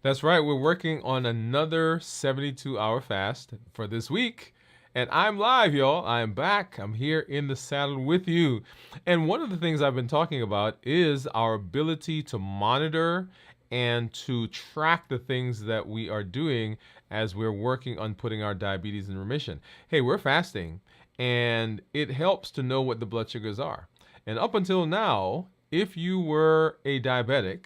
That's right. We're working on another 72-hour fast for this week. And I'm live, y'all. I'm back. I'm here in the saddle with you. And one of the things I've been talking about is our ability to monitor and to track the things that we are doing as we're working on putting our diabetes in remission. Hey, we're fasting, and it helps to know what the blood sugars are. And up until now, if you were a diabetic,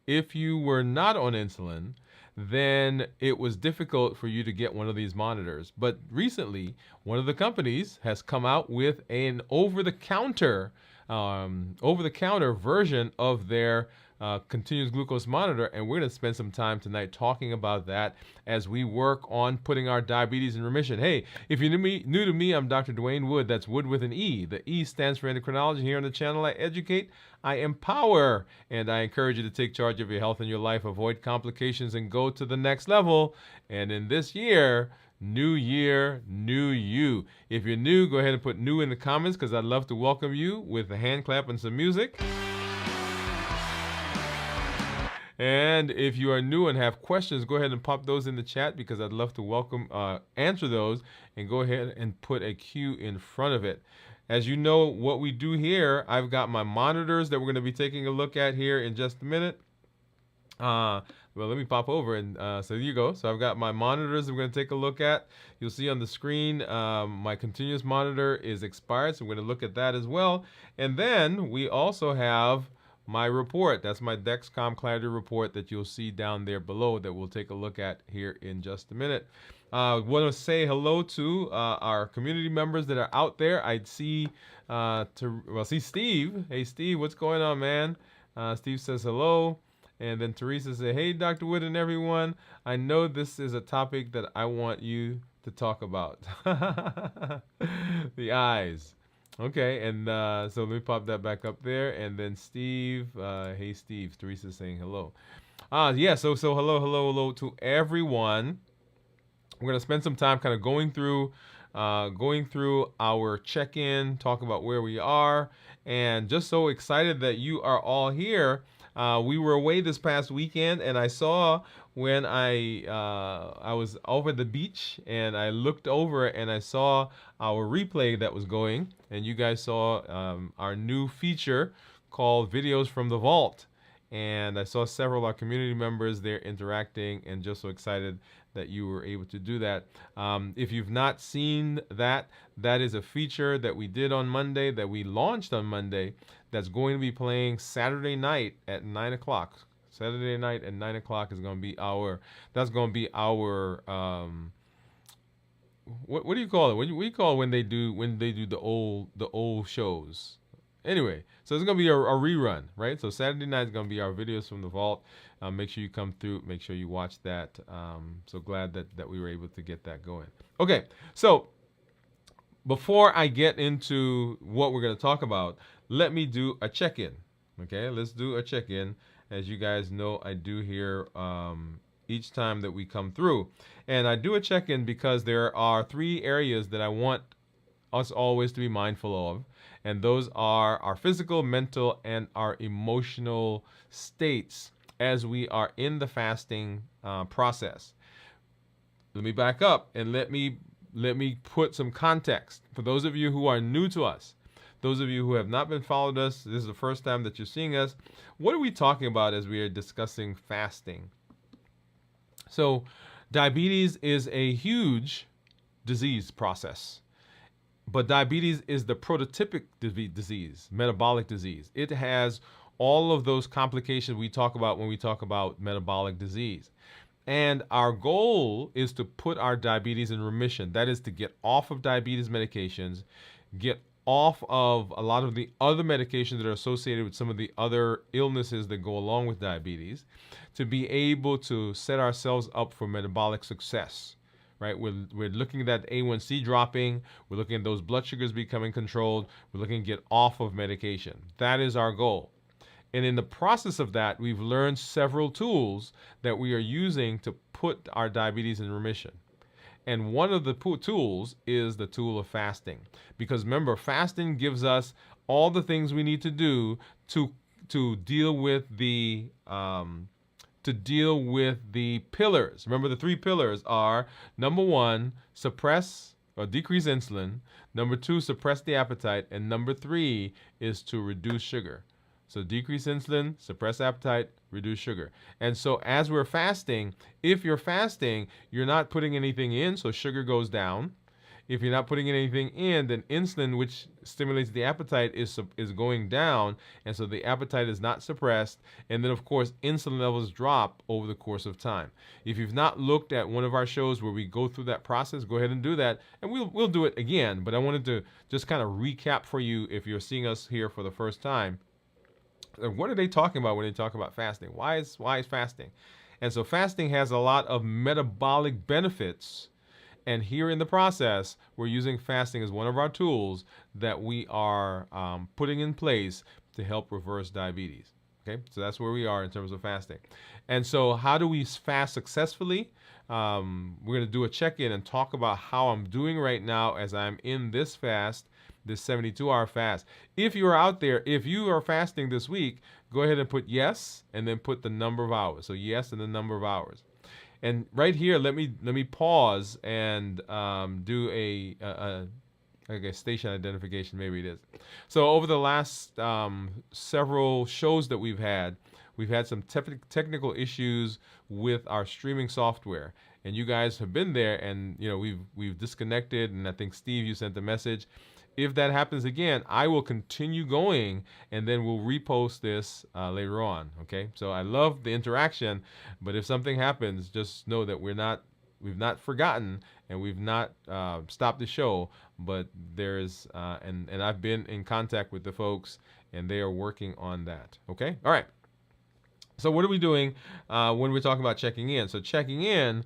if you were not on insulin, then it was difficult for you to get one of these monitors. But recently, one of the companies has come out with an over-the-counter version of their continuous glucose monitor, and we're going to spend some time tonight talking about that as we work on putting our diabetes in remission. Hey, if you're new to me, I'm Dr. Dwain Woode. That's Wood with an E. The E stands for endocrinology. Here on the channel, I educate, I empower, and I encourage you to take charge of your health and your life, avoid complications, and go to the next level. And in this year, new year, new you. If you're new, go ahead and put new in the comments because I'd love to welcome you with a hand clap and some music. And if you are new and have questions, go ahead and pop those in the chat because I'd love to answer those, and go ahead and put a Q in front of it. As you know, what we do here, I've got my monitors that we're going to be taking a look at here in just a minute. Well, let me pop over, and so there you go. So I've got my monitors that we're going to take a look at. You'll see on the screen my continuous monitor is expired, so we're going to look at that as well. And then we also have my report. That's my Dexcom Clarity report that you'll see down there below that we'll take a look at here in just a minute. Want to say hello to our community members that are out there. I'd see Steve. Hey, Steve, what's going on, man? Steve says hello. And then Teresa said, hey, Dr. Wood and everyone. I know this is a topic that I want you to talk about. The eyes. Okay, and so let me pop that back up there. And then Steve, hey Steve, Teresa's saying hello. Yeah, so hello to everyone. We're gonna spend some time kind of going through our check-in, talk about where we are, and just so excited that you are all here. We were away this past weekend, and I saw when I was over at the beach, and I looked over and I saw our replay that was going, and you guys saw our new feature called Videos from the Vault. And I saw several of our community members there interacting, and just so excited that you were able to do that. If you've not seen that, that is a feature that we did on Monday, that we launched on Monday, that's going to be playing Saturday night at 9 o'clock. Saturday night at 9 o'clock is going to be our, what do you call it? What do you call it when they do the old shows? Anyway, so it's going to be a rerun, right? So Saturday night is going to be our Videos from the Vault. Make sure you come through. Make sure you watch that. So glad that we were able to get that going. Okay, so before I get into what we're going to talk about, let me do a check-in. Okay, let's do a check-in. As you guys know, I do here each time that we come through. And I do a check-in because there are 3 areas that I want us always to be mindful of. And those are our physical, mental, and our emotional states as we are in the fasting process. Let me back up and let me put some context. For those of you who are new to us, those of you who have not been followed us, this is the first time that you're seeing us. What are we talking about as we are discussing fasting? So, diabetes is a huge disease process. But diabetes is the prototypic disease, metabolic disease. It has all of those complications we talk about when we talk about metabolic disease. And our goal is to put our diabetes in remission. That is to get off of diabetes medications, get off of a lot of the other medications that are associated with some of the other illnesses that go along with diabetes, to be able to set ourselves up for metabolic success. Right, we're looking at that A1C dropping. We're looking at those blood sugars becoming controlled. We're looking to get off of medication. That is our goal. And in the process of that, we've learned several tools that we are using to put our diabetes in remission. And one of the tools is the tool of fasting. Because remember, fasting gives us all the things we need to do to deal with the to deal with the pillars. Remember, the 3 pillars are, number 1, suppress or decrease insulin. Number 2, suppress the appetite. And number 3 is to reduce sugar. So decrease insulin, suppress appetite, reduce sugar. And so as we're fasting, if you're fasting, you're not putting anything in, so sugar goes down. If you're not putting anything in, then insulin, which stimulates the appetite, is going down, and so the appetite is not suppressed. And then, of course, insulin levels drop over the course of time. If you've not looked at one of our shows where we go through that process, go ahead and do that, and we'll do it again. But I wanted to just kind of recap for you if you're seeing us here for the first time. What are they talking about when they talk about fasting? Why is fasting? And so fasting has a lot of metabolic benefits. And here in the process, we're using fasting as one of our tools that we are putting in place to help reverse diabetes. Okay, so that's where we are in terms of fasting. And so how do we fast successfully? We're going to do a check-in and talk about how I'm doing right now as I'm in this fast, this 72-hour fast. If you are out there, if you are fasting this week, go ahead and put yes, and then put the number of hours. So yes and the number of hours. And right here, let me pause and do a station identification. Maybe it is. So over the last several shows that we've had some technical issues with our streaming software. And you guys have been there, and we've disconnected. And I think Steve, you sent a message. If that happens again, I will continue going, and then we'll repost this later on. Okay, so I love the interaction, but if something happens, just know that we've not forgotten, and we've not stopped the show. But there's and I've been in contact with the folks, and they are working on that. Okay, all right. So what are we doing when we're talking about checking in? So checking in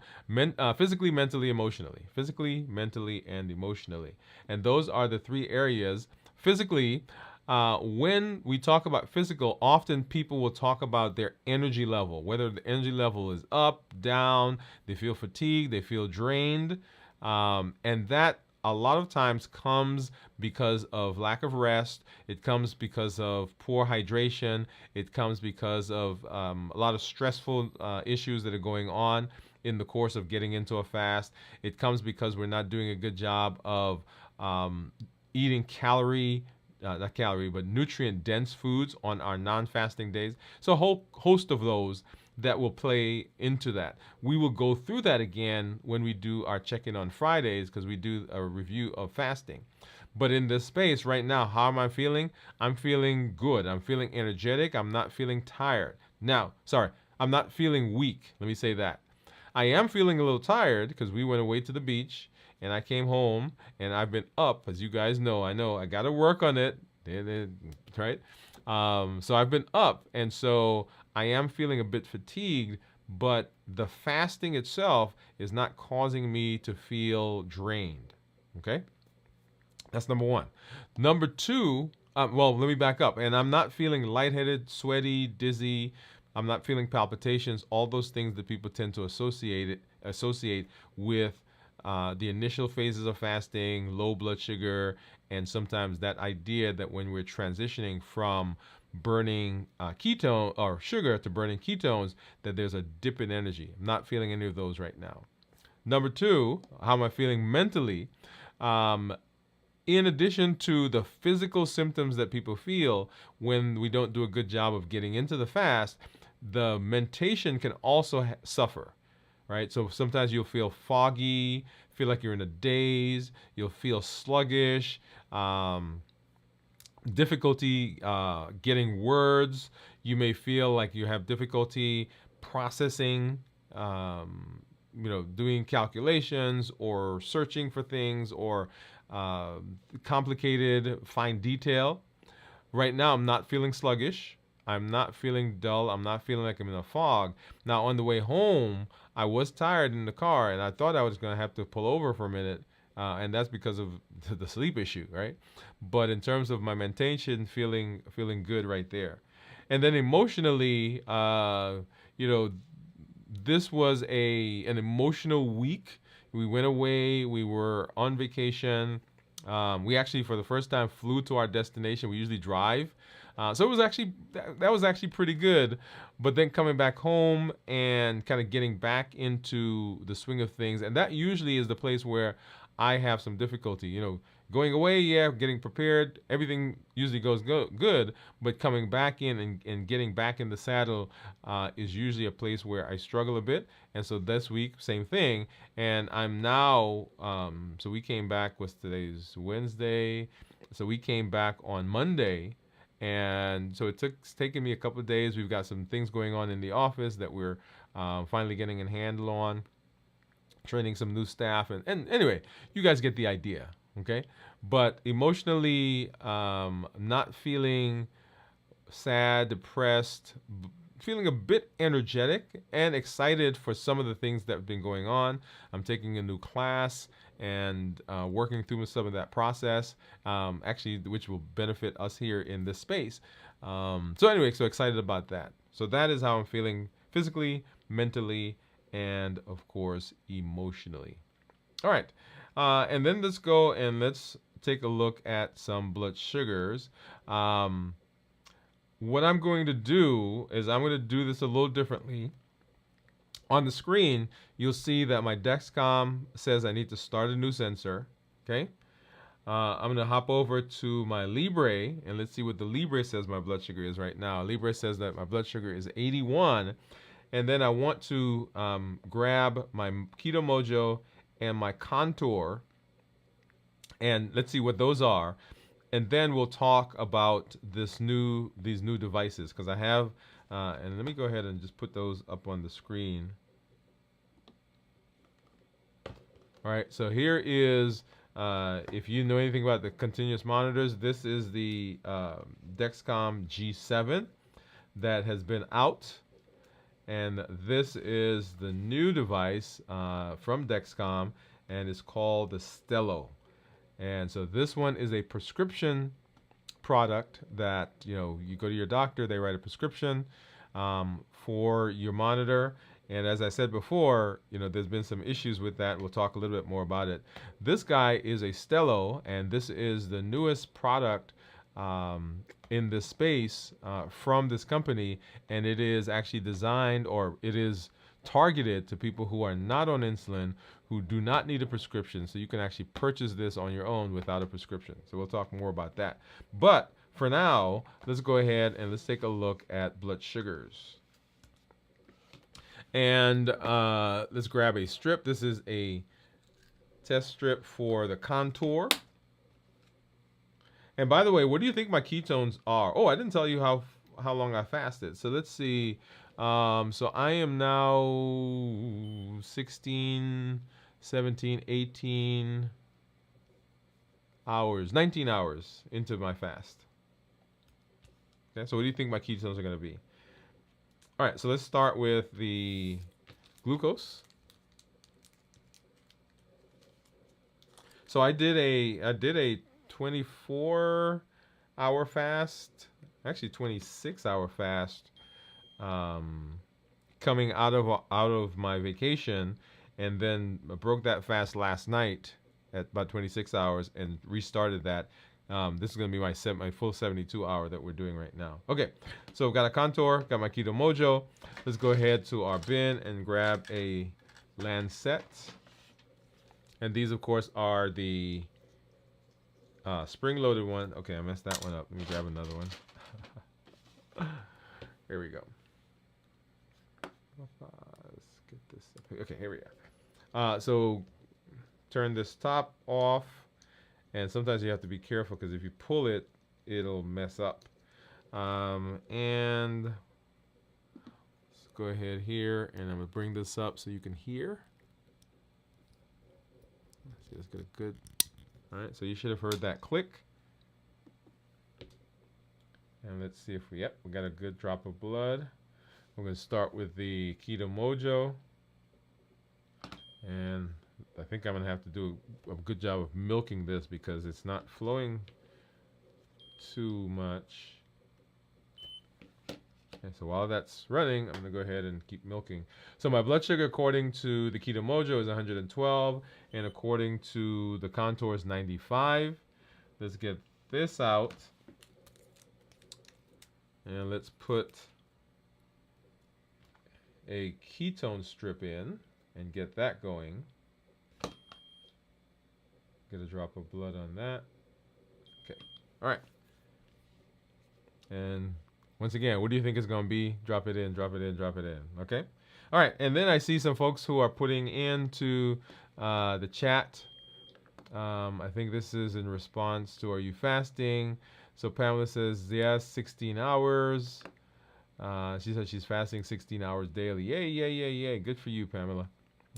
physically, mentally, emotionally. Physically, mentally, and emotionally. And those are the 3 areas. Physically, when we talk about physical, often people will talk about their energy level, whether the energy level is up, down, they feel fatigued, they feel drained. And that a lot of times comes because of lack of rest. It comes because of poor hydration. It comes because of a lot of stressful issues that are going on in the course of getting into a fast. It comes because we're not doing a good job of eating nutrient-dense foods on our non-fasting days. So a whole host of those that will play into that. We will go through that again when we do our check-in on Fridays, because we do a review of fasting. But in this space right now, how am I feeling? I'm feeling good. I'm feeling energetic. I'm not feeling tired. I'm not feeling weak. Let me say that. I am feeling a little tired because we went away to the beach, and I came home, and I've been up, as you guys know. I got to work on it, right? So I've been up, and so I am feeling a bit fatigued, but the fasting itself is not causing me to feel drained. Okay? That's number 1. Number 2, let me back up. And I'm not feeling lightheaded, sweaty, dizzy. I'm not feeling palpitations, all those things that people tend to associate with the initial phases of fasting, low blood sugar, and sometimes that idea that when we're transitioning from burning ketone or sugar to burning ketones, that there's a dip in energy. I'm not feeling any of those right now. Number 2, how am I feeling mentally? In addition to the physical symptoms that people feel when we don't do a good job of getting into the fast, the mentation can also suffer, right? So sometimes you'll feel foggy, feel like you're in a daze, you'll feel sluggish, difficulty getting words. You may feel like you have difficulty processing, doing calculations or searching for things or complicated fine detail. Right now, I'm not feeling sluggish. I'm not feeling dull. I'm not feeling like I'm in a fog. Now, on the way home, I was tired in the car, and I thought I was going to have to pull over for a minute. And that's because of the sleep issue, right? But in terms of my mentation, feeling good right there. And then emotionally, this was an emotional week. We went away. We were on vacation. We actually, for the first time, flew to our destination. We usually drive. So it was actually that was actually pretty good, but then coming back home and kind of getting back into the swing of things, and that usually is the place where I have some difficulty. Going away, yeah, getting prepared, everything usually goes good, but coming back in and getting back in the saddle is usually a place where I struggle a bit. And so this week, same thing, and I'm now. So we came back. What's today's Wednesday? So we came back on Monday. And so it's taken me a couple of days. We've got some things going on in the office that we're finally getting a handle on, training some new staff. And anyway, you guys get the idea, okay? But emotionally, not feeling sad, depressed, feeling a bit energetic and excited for some of the things that have been going on. I'm taking a new class and working through some of that process, actually, which will benefit us here in this space. So anyway, so excited about that. So that is how I'm feeling physically, mentally, and of course, emotionally. All right. And then let's go and let's take a look at some blood sugars. What I'm going to do is I'm going to do this a little differently. On the screen, you'll see that my Dexcom says I need to start a new sensor. Okay. I'm going to hop over to my Libre, and let's see what the Libre says my blood sugar is right now. Libre says that my blood sugar is 81. And then I want to grab my Keto Mojo and my Contour, and let's see what those are. And then we'll talk about these new devices, because I have, and let me go ahead and just put those up on the screen. All right, so here is, if you know anything about the continuous monitors, this is the Dexcom G7 that has been out. And this is the new device from Dexcom, and it's called the Stelo. And so this one is a prescription product that, you go to your doctor, they write a prescription for your monitor. And as I said before, there's been some issues with that. We'll talk a little bit more about it. This guy is a Stelo, and this is the newest product in this space from this company, and it is actually designed, or it is targeted to people who are not on insulin, who do not need a prescription. So you can actually purchase this on your own without a prescription. So we'll talk more about that. But for now, let's go ahead and let's take a look at blood sugars. And let's grab a strip. This is a test strip for the Contour. And by the way, what do you think my ketones are? Oh, I didn't tell you how long I fasted. So let's see. So I am now 16, 17, 18 hours, 19 hours into my fast. Okay, so what do you think my ketones are going to be? All right, so let's start with the glucose. So I did a 24-hour fast, actually 26-hour fast, coming out of my vacation, and then I broke that fast last night at about 26 hours and restarted that. This is going to be my full 72-hour that we're doing right now. Okay, so I've got a Contour, got my Keto Mojo. Let's go ahead to our bin and grab a Lancet. And these, of course, are the spring-loaded one. Okay, I messed that one up. Let me grab another one. Here we go. Let's get this. Okay, here we go. So turn this top off. And sometimes you have to be careful, because if you pull it, it'll mess up. And let's go ahead here, and I'm going to bring this up so you can hear. Let's see, let's get a good... All right, so you should have heard that click. And let's see if we got a good drop of blood. We're going to start with the Keto Mojo. And I think I'm going to have to do a good job of milking this, because it's not flowing too much. Okay, so while that's running, I'm gonna go ahead and keep milking. So my blood sugar, according to the Keto Mojo, is 112, and according to the Contour is 95. Let's get this out, and let's put a ketone strip in and get that going. Get a drop of blood on that. Okay, all right. And once again, what do you think it's going to be? Drop it in, drop it in, drop it in. Okay? All right. And then I see some folks who are putting into the chat. I think this is in response to, are you fasting? So Pamela says, yes, 16 hours. She said she's fasting 16 hours daily. Yay, yay, yay, yay. Good for you, Pamela.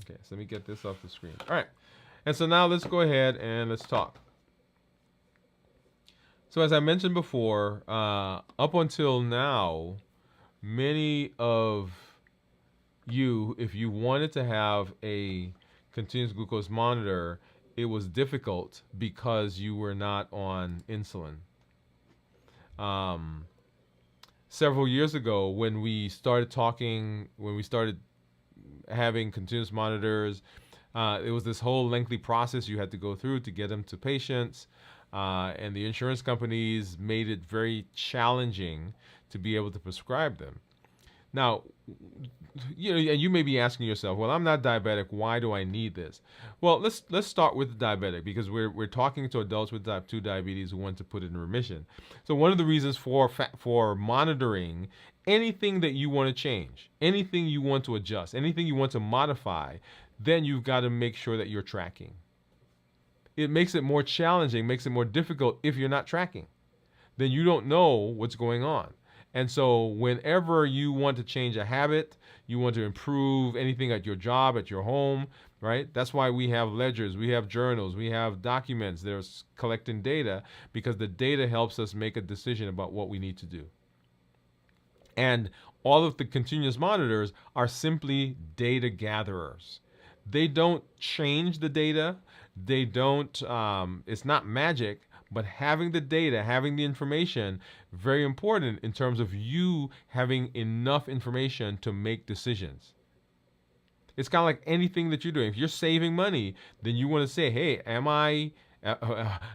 Okay, so let me get this off the screen. All right. And so now let's go ahead and let's talk. So as I mentioned before, up until now, many of you, if you wanted to have a continuous glucose monitor, it was difficult because you were not on insulin. Several years ago, when we started having continuous monitors, it was this whole lengthy process you had to go through to get them to patients. And the insurance companies made it very challenging to be able to prescribe them. Now, and you may be asking yourself, well, I'm not diabetic. Why do I need this? Well, let's start with the diabetic, because we're talking to adults with type 2 diabetes who want to put it in remission. So one of the reasons for monitoring anything that you want to change, anything you want to adjust, anything you want to modify, then you've got to make sure that you're tracking. It makes it more challenging, makes it more difficult if you're not tracking. Then you don't know what's going on. And so whenever you want to change a habit, you want to improve anything at your job, at your home, right? That's why we have ledgers, we have journals, we have documents that are collecting data, because the data helps us make a decision about what we need to do. And all of the continuous monitors are simply data gatherers. They don't change the data. They don't, it's not magic, but having the data, having the information, very important in terms of you having enough information to make decisions. It's kind of like anything that you're doing. If you're saving money, then you want to say, hey,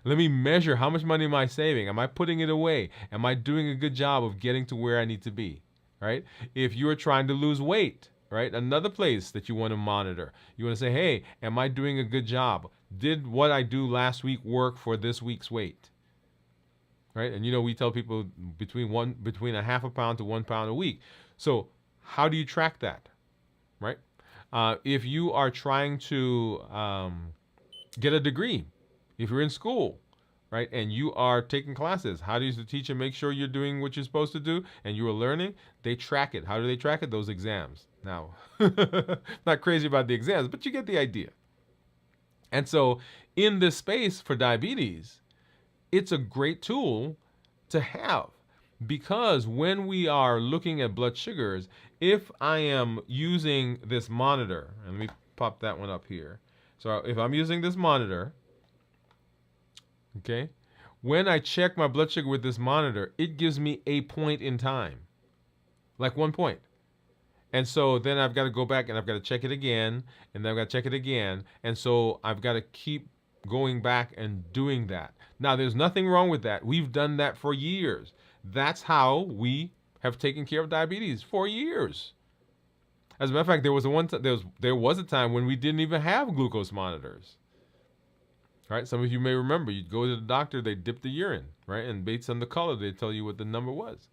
let me measure how much money am I saving? Am I putting it away? Am I doing a good job of getting to where I need to be, right? If you're trying to lose weight, right? Another place that you want to monitor. You want to say, hey, am I doing a good job? Did what I do last week work for this week's weight? Right? And we tell people between a half a pound to 1 pound a week. So how do you track that? Right? If you are trying to get a degree, if you're in school, right, and you are taking classes, how does the teacher make sure you're doing what you're supposed to do and you are learning? They track it. How do they track it? Those exams. Now, not crazy about the exams, but you get the idea. And so in this space for diabetes, it's a great tool to have, because when we are looking at blood sugars, if I am using this monitor, and let me pop that one up here. So if I'm using this monitor, okay, when I check my blood sugar with this monitor, it gives me a point in time, like 1 point. And so then I've got to go back and I've got to check it again, and then I've got to check it again. And so I've got to keep going back and doing that. Now, there's nothing wrong with that. We've done that for years. That's how we have taken care of diabetes for years. As a matter of fact, there was a time when we didn't even have glucose monitors. Right? Some of you may remember, you'd go to the doctor, they'd dip the urine, right? And based on the color, they'd tell you what the number was.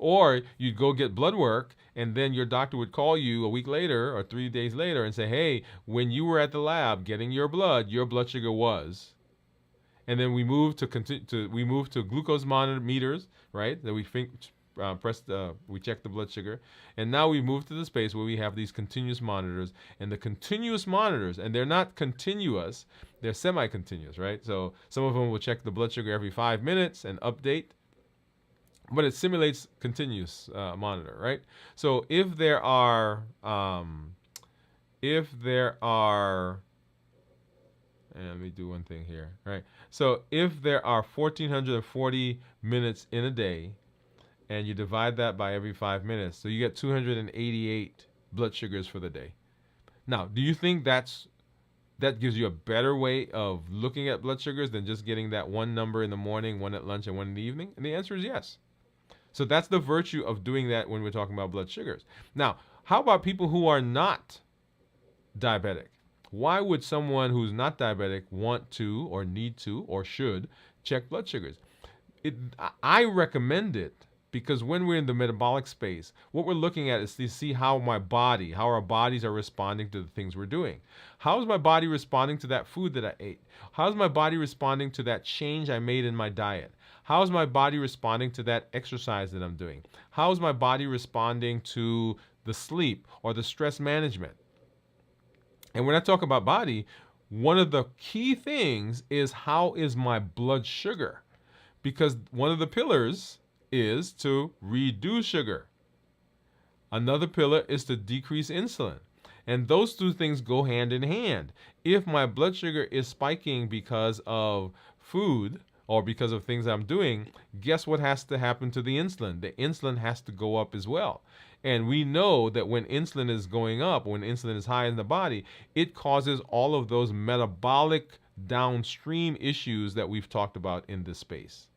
Or you'd go get blood work, and then your doctor would call you a week later or 3 days later and say, hey, when you were at the lab getting your blood sugar was. And then we moved to glucose monitor meters, right? That we we check the blood sugar. And now we moved to the space where we have these continuous monitors. And the continuous monitors, and they're not continuous, they're semi-continuous, right? So some of them will check the blood sugar every 5 minutes and update. But it simulates continuous monitor, right? So if there are, and let me do one thing here, right? So if there are 1,440 minutes in a day, and you divide that by every 5 minutes. So you get 288 blood sugars for the day. Now, do you think that gives you a better way of looking at blood sugars than just getting that one number in the morning, one at lunch, and one in the evening? And the answer is yes. So that's the virtue of doing that when we're talking about blood sugars. Now, how about people who are not diabetic? Why would someone who's not diabetic want to or need to or should check blood sugars? I recommend it because when we're in the metabolic space, what we're looking at is to see how our bodies are responding to the things we're doing. How is my body responding to that food that I ate? How is my body responding to that change I made in my diet? How is my body responding to that exercise that I'm doing? How is my body responding to the sleep or the stress management? And when I talk about body, one of the key things is how is my blood sugar? Because one of the pillars is to reduce sugar. Another pillar is to decrease insulin. And those two things go hand in hand. If my blood sugar is spiking because of food or because of things I'm doing, guess what has to happen to the insulin? The insulin has to go up as well. And we know that when insulin is going up, when insulin is high in the body, it causes all of those metabolic downstream issues that we've talked about in this space.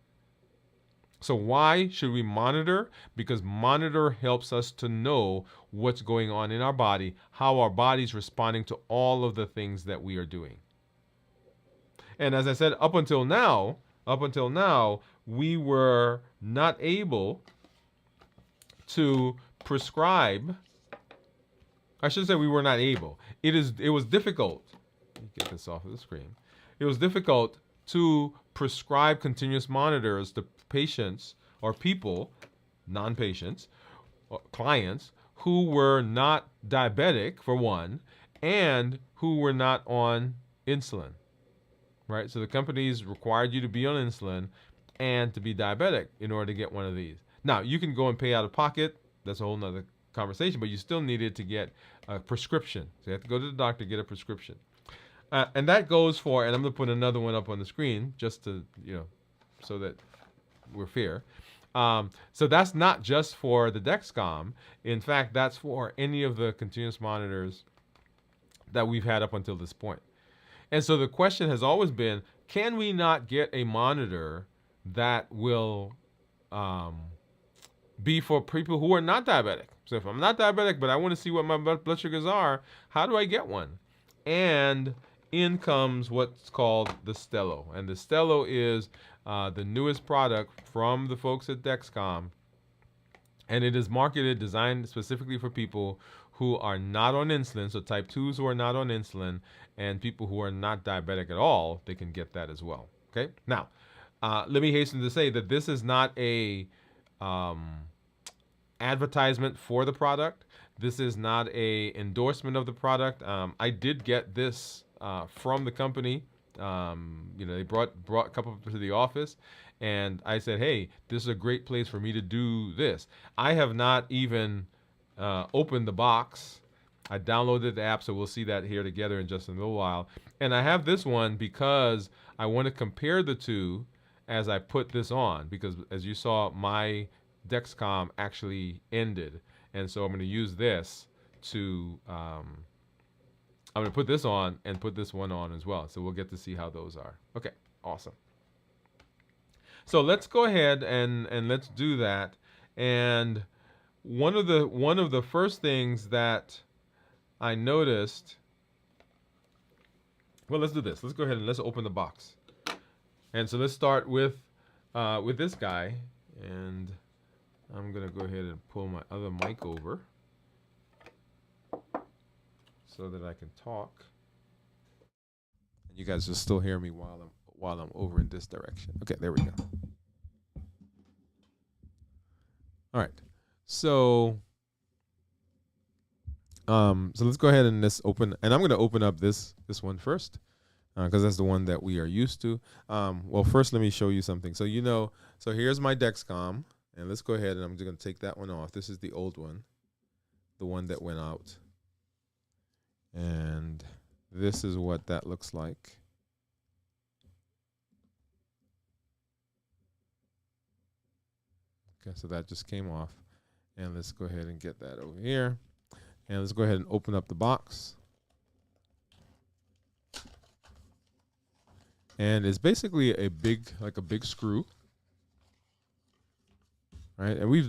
So why should we monitor? Because monitor helps us to know what's going on in our body, how our body's responding to all of the things that we are doing. And as I said, up until now, we were not able to prescribe. I should say we were not able. It was difficult. Let me get this off of the screen. It was difficult to prescribe continuous monitors to patients or people, non-patients, or clients who were not diabetic, for one, and who were not on insulin, right? So the companies required you to be on insulin and to be diabetic in order to get one of these. Now, you can go and pay out of pocket. That's a whole nother conversation, but you still needed to get a prescription. So you have to go to the doctor, get a prescription. And that goes for, and I'm going to put another one up on the screen just to, so that we're fair. So that's not just for the Dexcom. In fact, that's for any of the continuous monitors that we've had up until this point. And so the question has always been, can we not get a monitor that will be for people who are not diabetic? So if I'm not diabetic, but I want to see what my blood sugars are, how do I get one? And in comes what's called the Stelo. And the Stelo is the newest product from the folks at Dexcom. And it is marketed, designed specifically for people who are not on insulin, so type 2s who are not on insulin, and people who are not diabetic at all, they can get that as well. Okay? Now, let me hasten to say that this is not a advertisement for the product. This is not a endorsement of the product. I did get this from the company. They brought a couple to the office, and I said, hey, this is a great place for me to do this. I have not even opened the box. I downloaded the app, so we'll see that here together in just a little while. And I have this one because I want to compare the two as I put this on, because as you saw, my Dexcom actually ended. And so I'm going to use this to, I'm going to put this on and put this one on as well. So we'll get to see how those are. Okay, awesome. So let's go ahead and let's do that. And one of the first things that I noticed, well, let's do this. Let's go ahead and let's open the box. And so let's start with this guy. And I'm going to go ahead and pull my other mic over so that I can talk. And you guys will still hear me while I'm over in this direction. Okay, there we go. All right. So let's go ahead and let's open, and I'm going to open up this one first because that's the one that we are used to. Well, first let me show you something. So so here's my Dexcom. And let's go ahead and I'm just going to take that one off. This is the old one, the one that went out. And this is what that looks like. Okay, so that just came off. And let's go ahead and get that over here. And let's go ahead and open up the box. And it's basically a big screw. Right? And we've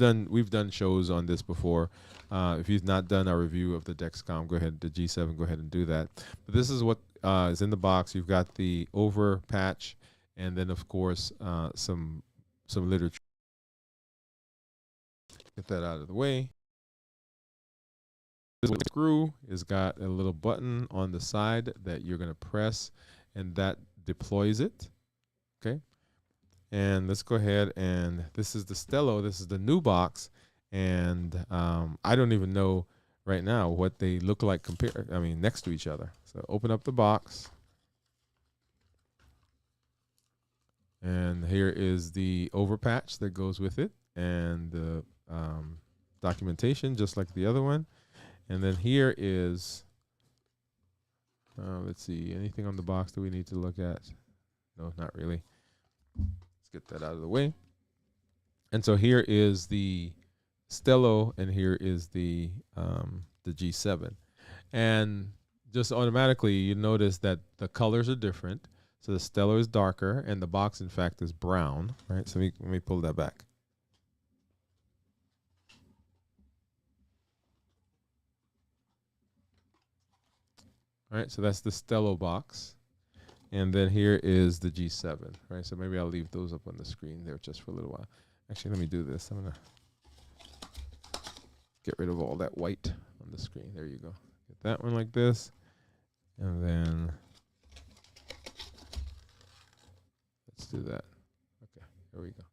done shows on this before. If you've not done a review of the Dexcom, go ahead, the G7, go ahead and do that. But this is what is in the box. You've got the over patch, and then of course some literature. Get that out of the way. This screw has got a little button on the side that you're going to press, and that deploys it. Okay. And let's go ahead, and this is the Stelo. This is the new box, and I don't even know right now what they look like next to each other. So open up the box, and here is the over patch that goes with it, and the documentation just like the other one. And then here is, let's see, anything on the box that we need to look at? No, not really. Let's get that out of the way. And so here is the Stelo, and here is the G7. And just automatically, you notice that the colors are different. So the Stelo is darker, and the box, in fact, is brown. Right? So let me pull that back. All right, so that's the Stelo box. And then here is the G7, right? So maybe I'll leave those up on the screen there just for a little while. Actually, let me do this. I'm going to get rid of all that white on the screen. There you go. Get that one like this. And then let's do that. Okay, here we go.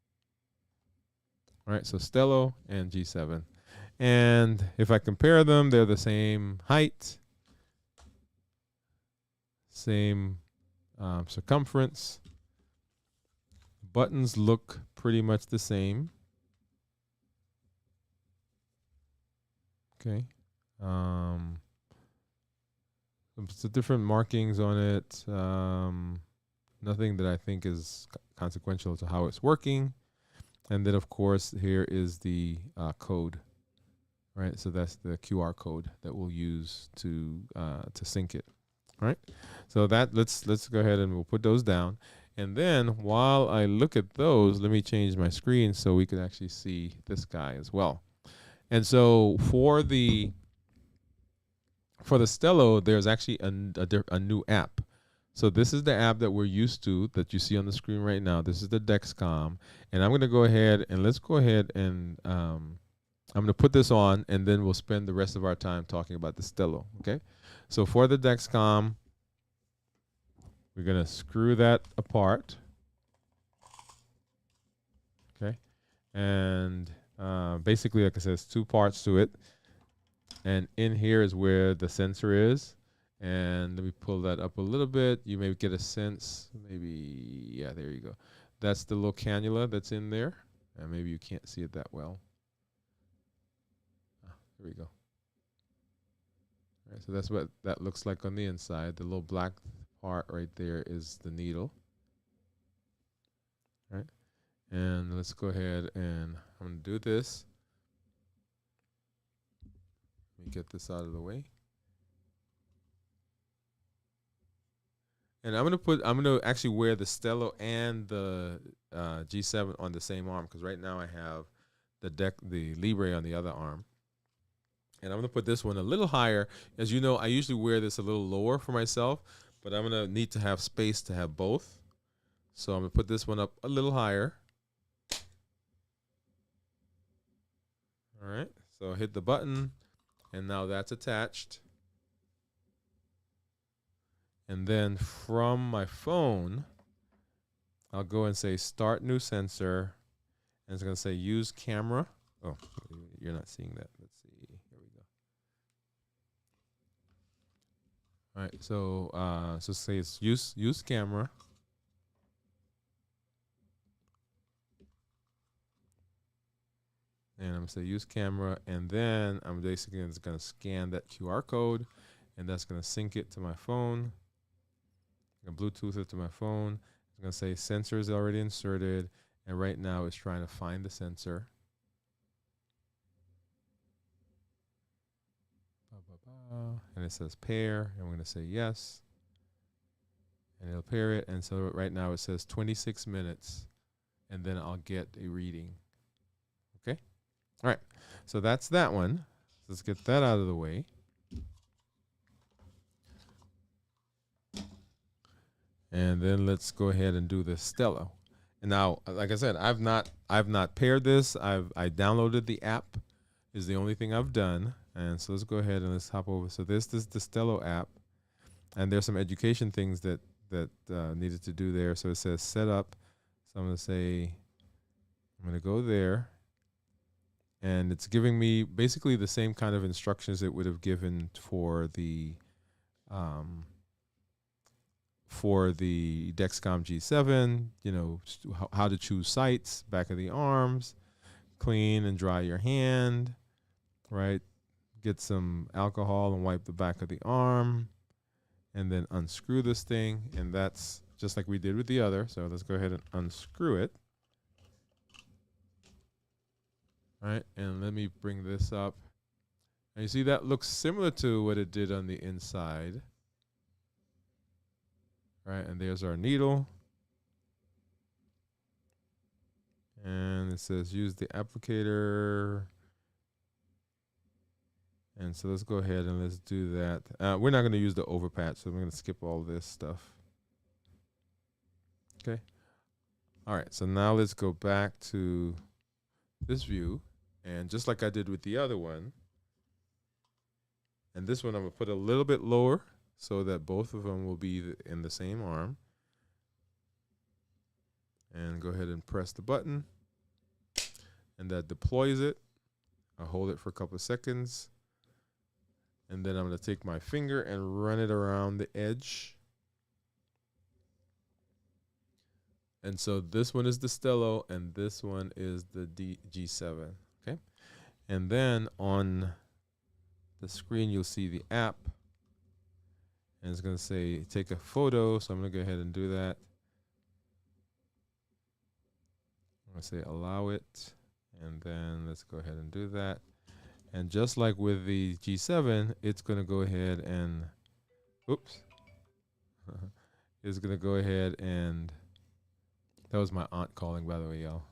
All right, so Stelo and G7. And if I compare them, they're the same height, same circumference. Buttons look pretty much the same. Okay. Some different markings on it. Nothing that I think is consequential to how it's working. And then, of course, here is the code. Right. So that's the QR code that we'll use to sync it. Right. So that let's go ahead and we'll put those down. And then while I look at those, let me change my screen so we can actually see this guy as well. And so for the Stelo, there's actually a new app. So this is the app that we're used to, that you see on the screen right now. This is the Dexcom. And I'm going to go ahead and let's go ahead and I'm going to put this on, and then we'll spend the rest of our time talking about the Stelo. Okay. So for the Dexcom, we're going to screw that apart. Okay. And basically, like I said, there's two parts to it. And in here is where the sensor is. And let me pull that up a little bit. You may get a sense, maybe, yeah, there you go. That's the little cannula that's in there. And maybe you can't see it that well. There we go. All right, so that's what that looks like on the inside. The little black part right there is the needle. All right. And let's go ahead and I'm going to do this. Let me get this out of the way. And I'm going to actually wear the Stelo and the G7 on the same arm, because right now I have the Libre on the other arm. And I'm going to put this one a little higher. As you know, I usually wear this a little lower for myself, but I'm going to need to have space to have both. So I'm going to put this one up a little higher. All right. So hit the button, and now that's attached. And then from my phone, I'll go and say start new sensor. And it's going to say use camera. Oh, you're not seeing that. Let's see. Here we go. All right. So say it's use camera. And I'm going to say use camera. And then I'm basically just going to scan that QR code. And that's going to sync it to my phone. I'm going to Bluetooth it to my phone. I'm going to say sensor is already inserted. And right now it's trying to find the sensor. and it says pair, and we're going to say yes, and it'll pair it. And so right now it says 26 minutes, and then I'll get a reading. Okay. All right. So that's that one. Let's get that out of the way. And then let's go ahead and do the Stelo. And now, like I said, I've not paired this. I downloaded the app, is the only thing I've done. And so let's go ahead and let's hop over. So this is the Stelo app, and there's some education things that needed to do there. So it says set up. So I'm going to go there, and it's giving me basically the same kind of instructions it would have given for the Dexcom G7, you know, how to choose sites, back of the arms, clean and dry your hand, right? Get some alcohol and wipe the back of the arm, and then unscrew this thing. And that's just like we did with the other. So let's go ahead and unscrew it. All right, and let me bring this up. And you see that looks similar to what it did on the inside. Right, and there's our needle. And it says use the applicator. And so let's go ahead and let's do that. We're not going to use the overpatch, so I'm going to skip all this stuff. Okay. All right, so now let's go back to this view. And just like I did with the other one, and this one I'm going to put a little bit lower so that both of them will be in the same arm. And go ahead and press the button. And that deploys it. I'll hold it for a couple of seconds. And then I'm going to take my finger and run it around the edge. And so this one is the Stelo, and this one is the G7. Okay. And then on the screen, you'll see the app. And it's going to say take a photo. So I'm going to go ahead and do that. I'm going to say allow it. And then let's go ahead and do that. And just like with the G7, it's going to go ahead and, oops. It's going to go ahead and, that was my aunt calling, by the way, y'all.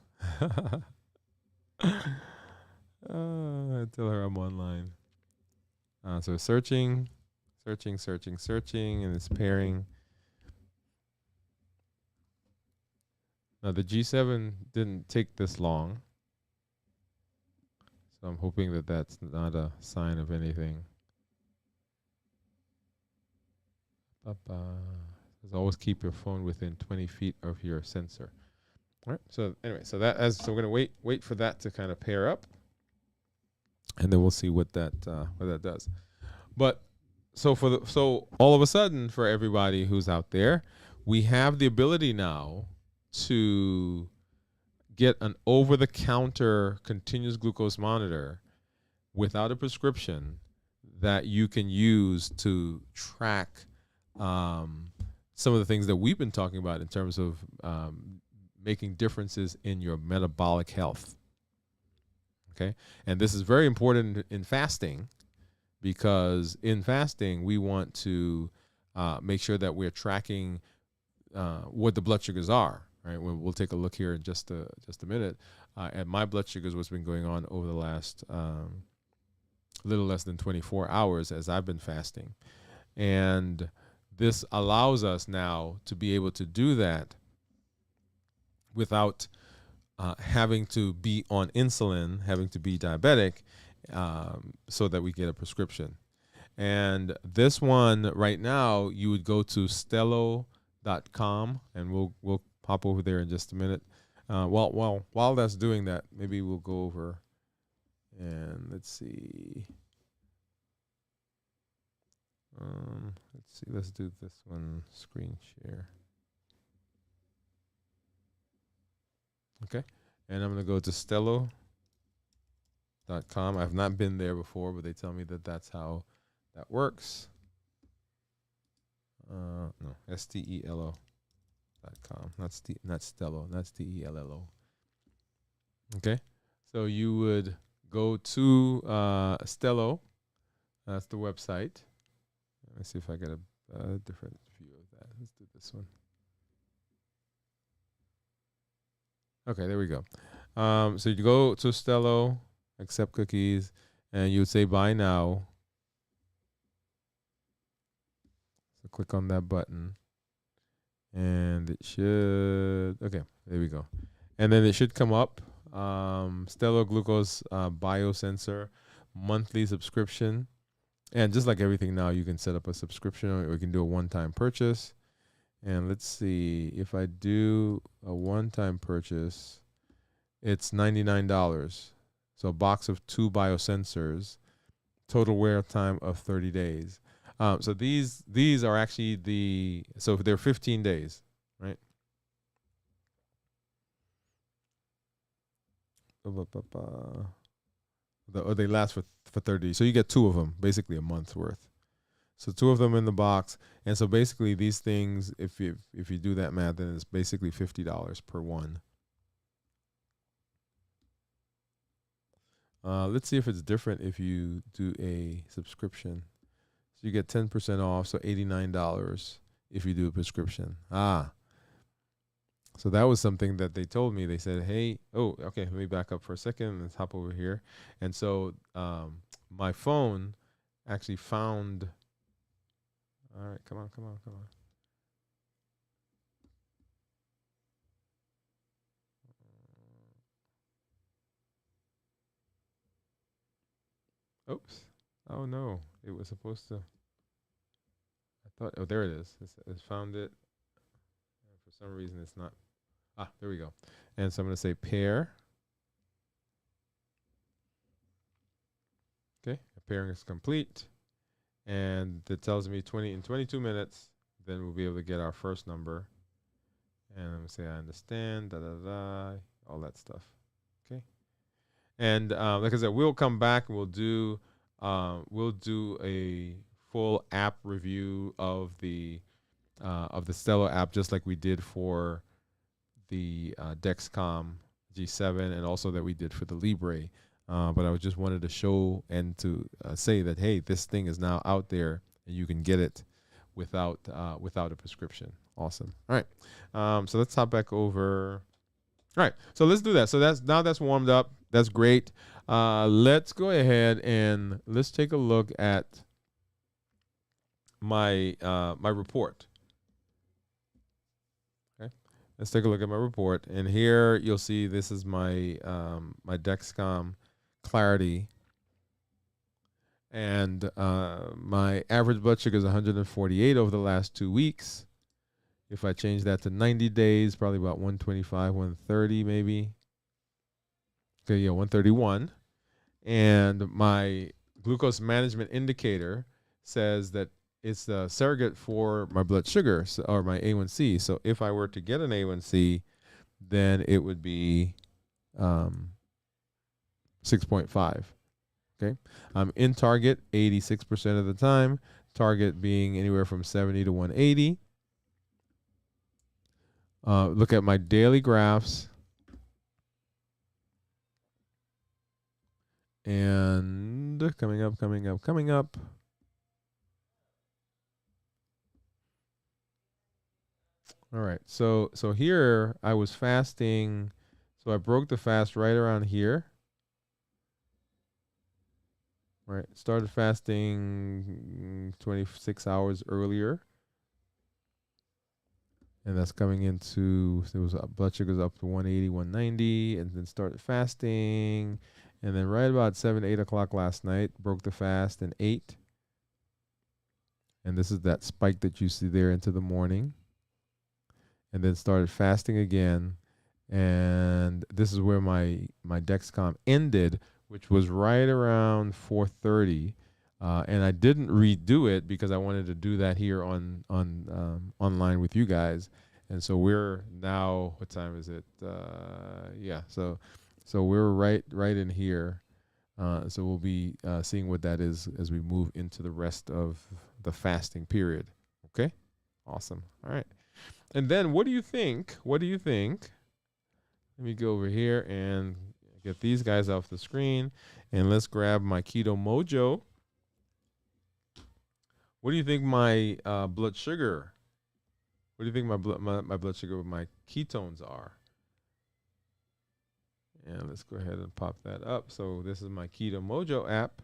I tell her I'm online. So searching, and it's pairing. Now the G7 didn't take this long, so I'm hoping that that's not a sign of anything. Just always keep your phone within 20 feet of your sensor. All right. So anyway, so we're gonna wait for that to kind of pair up, and then we'll see what that does. But so all of a sudden, for everybody who's out there, we have the ability now to get an over-the-counter continuous glucose monitor without a prescription that you can use to track some of the things that we've been talking about in terms of making differences in your metabolic health. Okay, and this is very important in fasting, because in fasting we want to make sure that we're tracking what the blood sugars are. Right, we'll take a look here in just a minute at my blood sugars, what's been going on over the last little less than 24 hours as I've been fasting. And this allows us now to be able to do that without having to be on insulin, having to be diabetic, so that we get a prescription. And this one right now, you would go to Stelo.com, and we'll hop over there in just a minute. While that's doing that, maybe we'll go over and let's see. Let's do this one, screen share. Okay, and I'm going to go to Stelo.com. I've not been there before, but they tell me that that's how that works. No, Stelo.com, not Stelo, that's Dello. Okay, so you would go to Stelo, That's the website. Let's see if I get a different view of that. Let's do this one. Okay, there we go. So you go to Stelo, accept cookies, and you would say buy now. So click on that button. And it should, okay, there we go. And then it should come up, Stelo Glucose Biosensor monthly subscription. And just like everything now, you can set up a subscription or you can do a one-time purchase. And let's see, if I do a one-time purchase, it's $99. So a box of 2 biosensors, total wear time of 30 days. So these are actually so they're 15 days, right? They last for 30. So you get 2 of them, basically a month's worth. So 2 of them in the box. And so basically these things, if you do that math, then it's basically $50 per one. Let's see if it's different if you do a subscription. So you get 10% off, so $89 if you do a prescription. So that was something that they told me. They said, hey, okay, let me back up for a second. Let's hop over here. And so my phone actually found, all right, come on. Oops. Oh, no. It was supposed to. I thought, oh, there it is. It's found it. And for some reason, it's not. There we go. And so I'm going to say pair. Okay. Pairing is complete. And it tells me in 22 minutes, then we'll be able to get our first number. And I'm going to say, I understand, all that stuff. Okay. And like I said, we'll come back and we'll do a full app review of the Stelo app, just like we did for the Dexcom G7, and also that we did for the Libre. But I just wanted to show and to say that, hey, this thing is now out there and you can get it without a prescription. Awesome. All right. So let's hop back over. All right. So let's do that. So that's warmed up. That's great. Let's go ahead and let's take a look at my report. Okay. Let's take a look at my report. And here you'll see this is my my Dexcom Clarity. And my average blood sugar is 148 over the last 2 weeks. If I change that to 90 days, probably about 125, 130 maybe. Okay, yeah, 131. And my glucose management indicator says that it's the surrogate for my blood sugar, or my A1C. So if I were to get an A1C, then it would be 6.5. Okay, I'm in target 86% of the time, target being anywhere from 70 to 180. Look at my daily graphs. And coming up. All right, so here I was fasting. So I broke the fast right around here. Right, started fasting 26 hours earlier. And that's coming into, so it was blood sugar's up to 180, 190, and then started fasting. And then right about 7, 8 o'clock last night, broke the fast and ate. And this is that spike that you see there into the morning. And then started fasting again. And this is where my Dexcom ended, which was right around 4:30. And I didn't redo it because I wanted to do that here on online with you guys. And so we're now, what time is it? Yeah, so we're right in here. So we'll be seeing what that is as we move into the rest of the fasting period. Okay, awesome. All right, and then what do you think? Let me go over here and get these guys off the screen, and let's grab my Keto Mojo. What do you think my blood sugar? What do you think my blood sugar with my ketones are? And let's go ahead and pop that up. So this is my Keto Mojo app.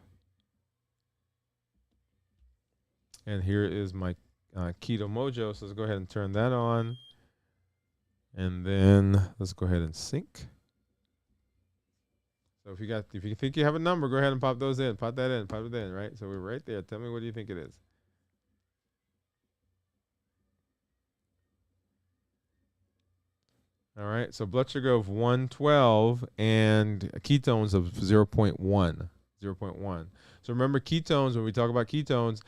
And here is my Keto Mojo. So let's go ahead and turn that on. And then let's go ahead and sync. So if you think you have a number, go ahead and pop those in. Pop that in, pop it in, right? So we're right there. Tell me, what do you think it is? All right. So blood sugar of 112 and ketones of 0.1. 0.1. So remember, ketones, when we talk about ketones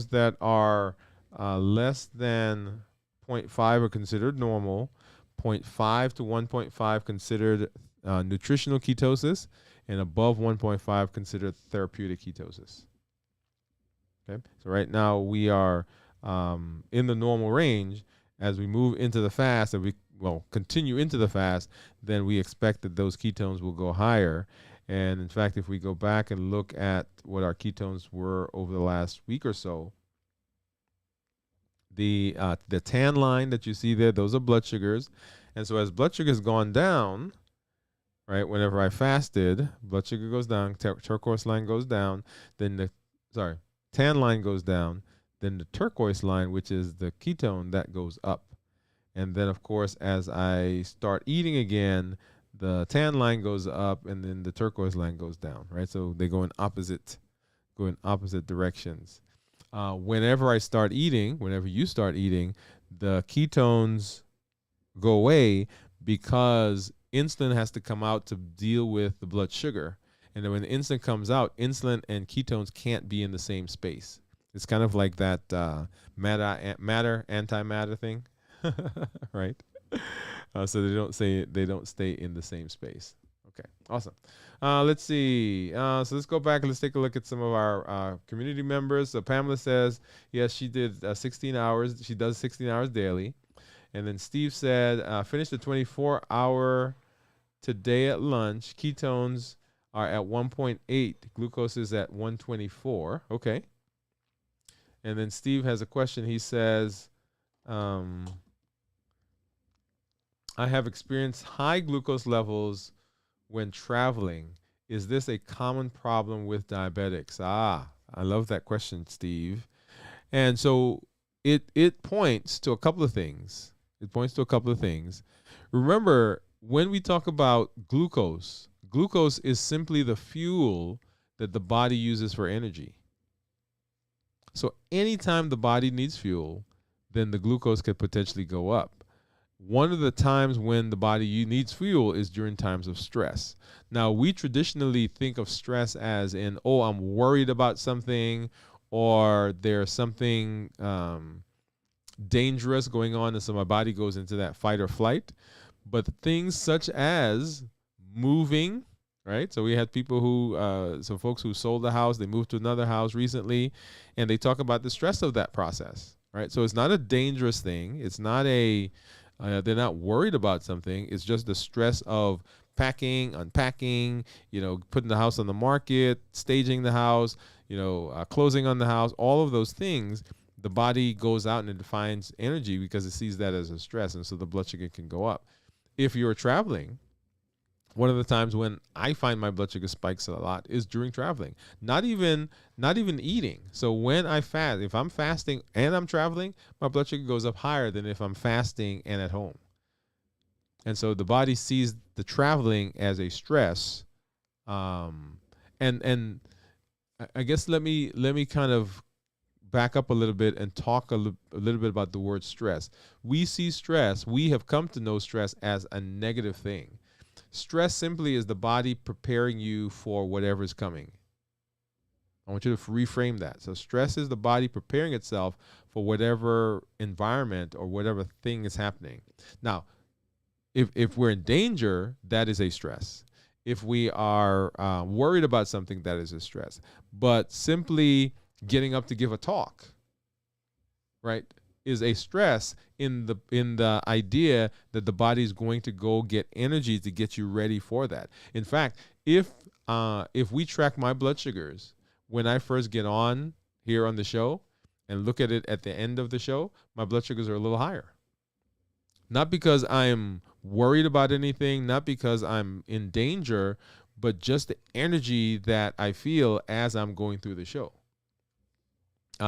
that are less than 0.5 are considered normal, 0.5 to 1.5 considered nutritional ketosis, and above 1.5 considered therapeutic ketosis. Okay, so right now we are in the normal range. As we move into the fast, and we continue into the fast, then we expect that those ketones will go higher. And in fact, if we go back and look at what our ketones were over the last week or so, the tan line that you see there, those are blood sugars. And so as blood sugar has gone down, right, whenever I fasted, blood sugar goes down, turquoise line goes down, then tan line goes down, then the turquoise line, which is the ketone, that goes up. And then, of course, as I start eating again, the tan line goes up, and then the turquoise line goes down, right? So they go in opposite directions. Whenever you start eating, the ketones go away because insulin has to come out to deal with the blood sugar. And then when the insulin comes out, insulin and ketones can't be in the same space. It's kind of like that matter antimatter thing, right? So they don't stay in the same space. Okay, awesome. Let's see. So let's go back and let's take a look at some of our community members. So Pamela says, yes, she did 16 hours. She does 16 hours daily. And then Steve said, finished the 24-hour today at lunch. Ketones are at 1.8. Glucose is at 124. Okay. And then Steve has a question. He says, I have experienced high glucose levels when traveling. Is this a common problem with diabetics? I love that question, Steve. And so it points to a couple of things. Remember, when we talk about glucose is simply the fuel that the body uses for energy. So anytime the body needs fuel, then the glucose could potentially go up. One of the times when the body needs fuel is during times of stress. Now, we traditionally think of stress as in, I'm worried about something, or there's something dangerous going on, and so my body goes into that fight or flight. But things such as moving, right? So we had people some folks who sold the house, they moved to another house recently, and they talk about the stress of that process, right? So it's not a dangerous thing. It's not they're not worried about something. It's just the stress of packing, unpacking, putting the house on the market, staging the house, closing on the house, all of those things. The body goes out and it defines energy because it sees that as a stress. And so the blood sugar can go up. If you're traveling, one of the times when I find my blood sugar spikes a lot is during traveling, not even eating. So when I fast, if I'm fasting and I'm traveling, my blood sugar goes up higher than if I'm fasting and at home. And so the body sees the traveling as a stress. And I guess let me kind of back up a little bit and talk a little bit about the word stress. We have come to know stress as a negative thing. Stress simply is the body preparing you for whatever is coming. I want you to reframe that. So stress is the body preparing itself for whatever environment or whatever thing is happening. Now, if we're in danger, that is a stress. If we are worried about something, that is a stress. But simply getting up to give a talk, right, is a stress in the idea that the body is going to go get energy to get you ready for that. In fact, if we track my blood sugars when I first get on here on the show, and look at it at the end of the show, my blood sugars are a little higher. Not because I'm worried about anything, not because I'm in danger, but just the energy that I feel as I'm going through the show.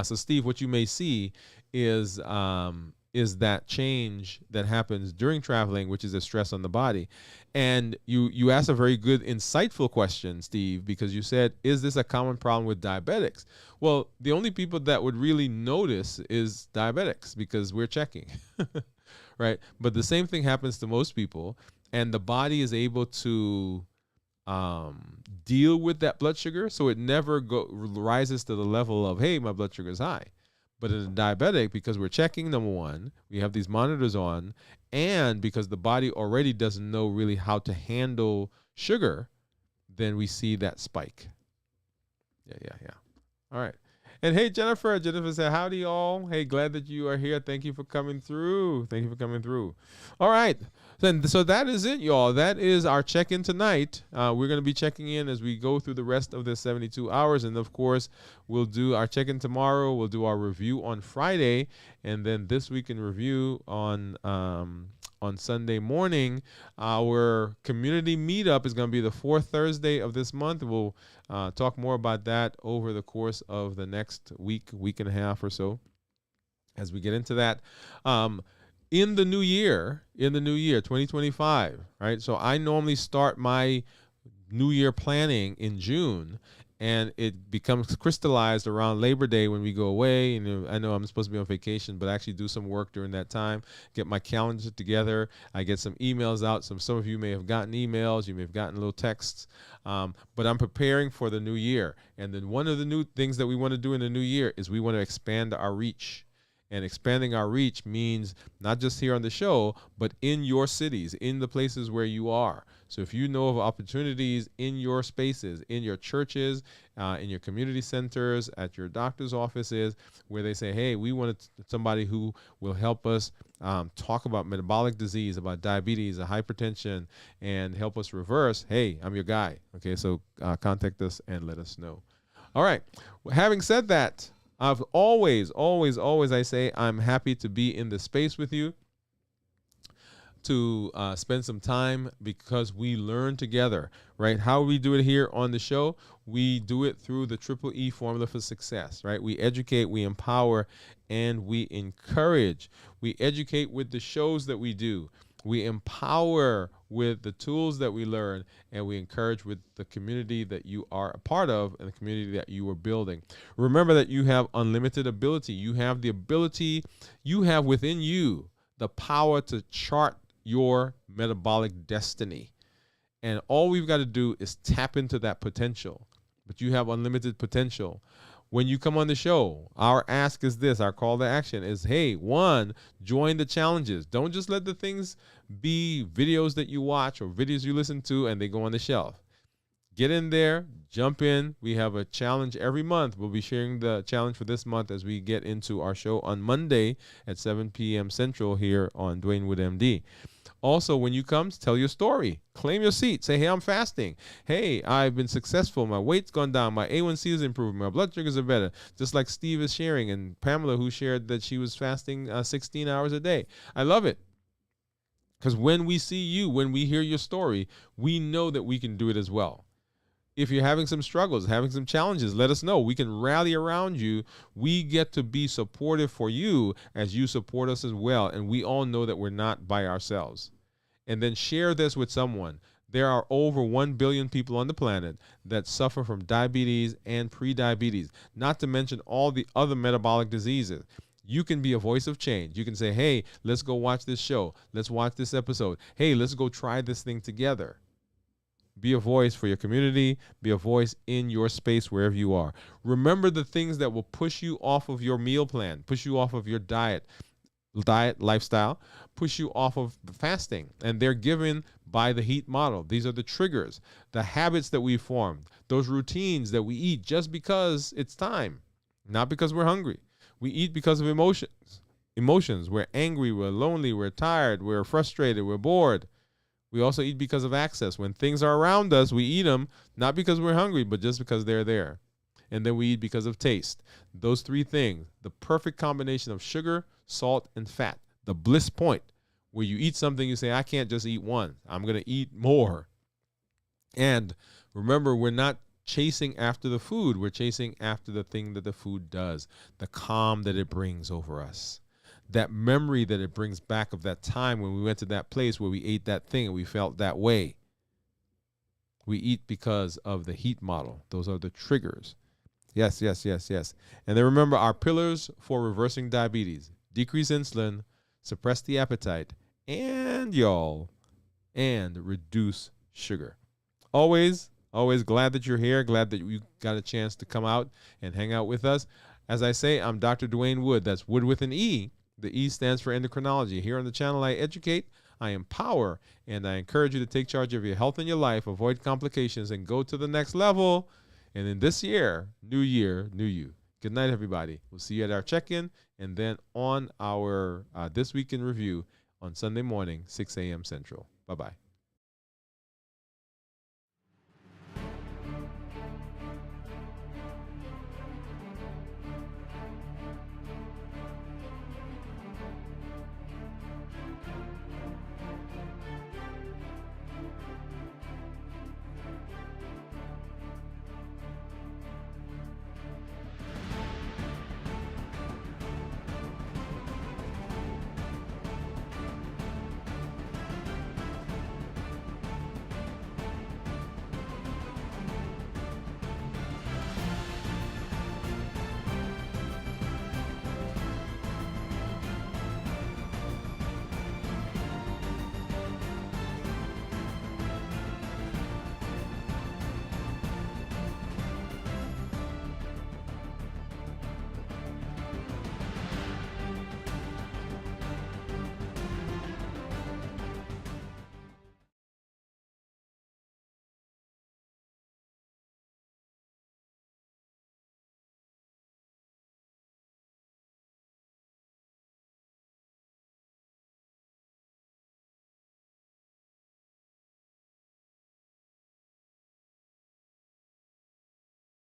So Steve, what you may see is that change that happens during traveling, which is a stress on the body. And you asked a very good, insightful question, Steve, because you said, is this a common problem with diabetics? Well, the only people that would really notice is diabetics because we're checking, right? But the same thing happens to most people, and the body is able to deal with that blood sugar, so it never rises to the level of, hey, my blood sugar is high. But in a diabetic, because we're checking, number one, we have these monitors on, and because the body already doesn't know really how to handle sugar, then we see that spike. Yeah. All right. And hey, Jennifer said, howdy all. Hey, glad that you are here. Thank you for coming through. All right. So that is it, y'all. That is our check-in tonight. We're going to be checking in as we go through the rest of the 72 hours. And, of course, we'll do our check-in tomorrow. We'll do our review on Friday. And then this week in review on Sunday morning. Our community meetup is going to be the fourth Thursday of this month. We'll talk more about that over the course of the next week and a half or so as we get into that. In the new year, 2025, right? So I normally start my New Year planning in June, and it becomes crystallized around Labor Day when we go away. And I know I'm supposed to be on vacation, but I actually do some work during that time, get my calendar together. I get some emails out. Some of you may have gotten emails. You may have gotten little texts. But I'm preparing for the new year. And then one of the new things that we want to do in the new year is we want to expand our reach. And expanding our reach means not just here on the show, but in your cities, in the places where you are. So if you know of opportunities in your spaces, in your churches, in your community centers, at your doctor's offices, where they say, hey, we want somebody who will help us talk about metabolic disease, about diabetes, hypertension, and help us reverse, hey, I'm your guy. Okay, so contact us and let us know. All right. Well, having said that, I've always, I say I'm happy to be in the space with you, to spend some time, because we learn together, right? How we do it here on the show, we do it through the Triple E formula for success, right? We educate, we empower, and we encourage. We educate with the shows that we do. We empower with the tools that we learn, and we encourage with the community that you are a part of and the community that you are building. Remember that you have unlimited ability. You have the ability, you have within you the power to chart your metabolic destiny. And all we've got to do is tap into that potential. But you have unlimited potential. When you come on the show, our ask is this, our call to action is, hey, one, join the challenges. Don't just let the things be videos that you watch or videos you listen to and they go on the shelf. Get in there, jump in. We have a challenge every month. We'll be sharing the challenge for this month as we get into our show on Monday at 7 p.m. Central here on Dwain Woode, MD. Also, when you come, tell your story. Claim your seat. Say, hey, I'm fasting. Hey, I've been successful. My weight's gone down. My A1C is improving. My blood sugars are better. Just like Steve is sharing, and Pamela, who shared that she was fasting 16 hours a day. I love it. Because when we see you, when we hear your story, we know that we can do it as well. If you're having some struggles, having some challenges, let us know. We can rally around you. We get to be supportive for you as you support us as well. And we all know that we're not by ourselves. And then share this with someone. There are over 1 billion people on the planet that suffer from diabetes and pre-diabetes, not to mention all the other metabolic diseases. You can be a voice of change. You can say, hey, let's go watch this show. Let's watch this episode. Hey, let's go try this thing together. Be a voice for your community. Be a voice in your space wherever you are. Remember the things that will push you off of your meal plan, push you off of your diet lifestyle, push you off of fasting. And they're given by the HEAT model. These are the triggers, the habits that we formed, those routines that we eat just because it's time, not because we're hungry. We eat because of emotions. We're angry, we're lonely, we're tired, we're frustrated, we're bored. We also eat because of access. When things are around us, we eat them, not because we're hungry, but just because they're there. And then we eat because of taste. Those three things, the perfect combination of sugar, salt, and fat, the bliss point, where you eat something, you say, I can't just eat one. I'm going to eat more. And remember, we're not chasing after the food. We're chasing after the thing that the food does, the calm that it brings over us, that memory that it brings back of that time when we went to that place where we ate that thing and we felt that way. We eat because of the heat model. Those are the triggers. Yes, yes, yes, yes. And then remember our pillars for reversing diabetes: decrease insulin, suppress the appetite, and reduce sugar. Always glad that you're here. Glad that you got a chance to come out and hang out with us. As I say, I'm Dr. Dwain Woode. That's Wood with an E. The E stands for endocrinology. Here on the channel, I educate, I empower, and I encourage you to take charge of your health and your life, avoid complications, and go to the next level. And in this year, new you. Good night, everybody. We'll see you at our check-in and then on our This Week in Review on Sunday morning, 6 a.m. Central. Bye-bye.